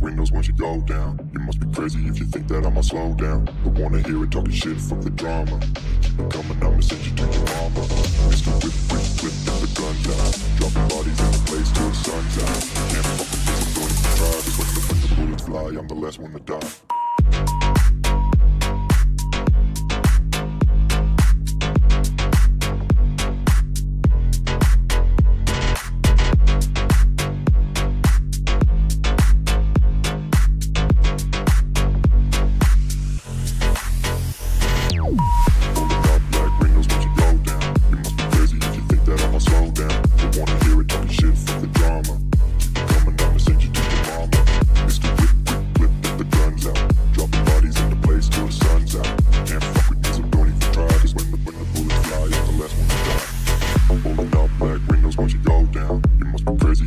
windows once you go down. You must be crazy if you think that I'ma slow down. But wanna hear it talking shit, fuck the drama. Keep it coming, I'ma send you to your mama. Mr. Whip, whip, whip, get the guns out. Dropping bodies in the place till the sun's out. Can't fuck with this, I'm going to try. Cause when the bullets fly, I'm the last one to die.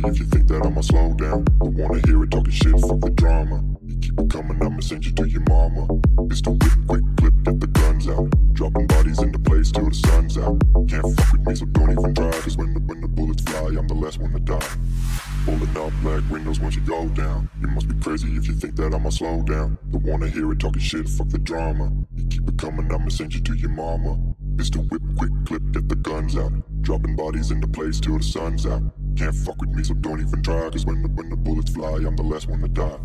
If you think that I'ma slow down, I wanna hear it talking shit, fuck the drama. You keep it coming, I'ma send you to your mama. It's the whip, quick clip, get the guns out. Dropping bodies into place till the sun's out. Can't fuck with me, so don't even try. Cause when the bullets fly, I'm the last one to die. Pulling up black windows once you go down. You must be crazy if you think that I'ma slow down. I wanna hear it talking shit, fuck the drama. You keep it coming, I'ma send you to your mama. It's the whip, quick clip, get the guns out. Dropping bodies into place till the sun's out. Can't fuck with me, so don't even try. Cause when the bullets fly, I'm the last one to die.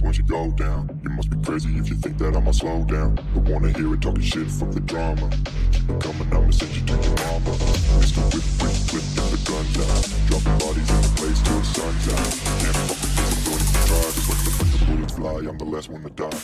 Once you go down, you must be crazy if you think that I'ma slow down. I wanna hear it talking shit, fuck the drama. Keep it coming, I'ma send you to your mama. Mr. Whip, whip, whip, get the guns out. Dropping bodies in the place till the sun's out. Can't fuck with this, I'm going to try. Cause when the bullets fly, I'm the last one to die.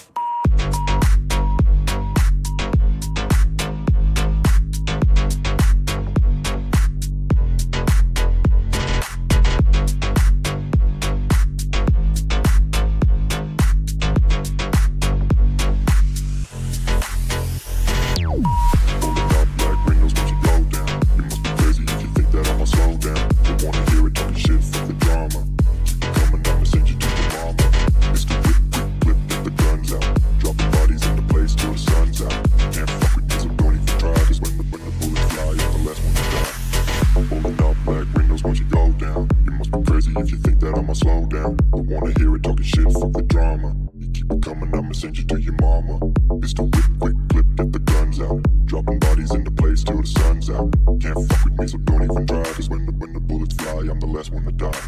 If you think that I'ma slow down, I wanna hear it talking shit, fuck the drama. You keep it coming, I'ma send you to your mama. It's the whip, quick clip, get the guns out. Dropping bodies into place till the sun's out. Can't fuck with me, so don't even try. Cause when the bullets fly, I'm the last one to die.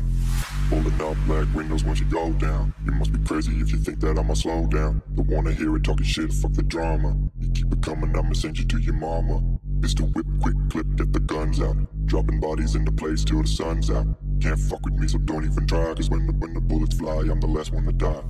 Pulling up black windows once you go down. You must be crazy if you think that I'ma slow down. I wanna hear it talking shit, fuck the drama. You keep it coming, I'ma send you to your mama. It's the whip, quick clip, get the guns out. Dropping bodies into place till the sun's out. Can't fuck with me, so don't even try. Cause when the bullets fly, I'm the last one to die.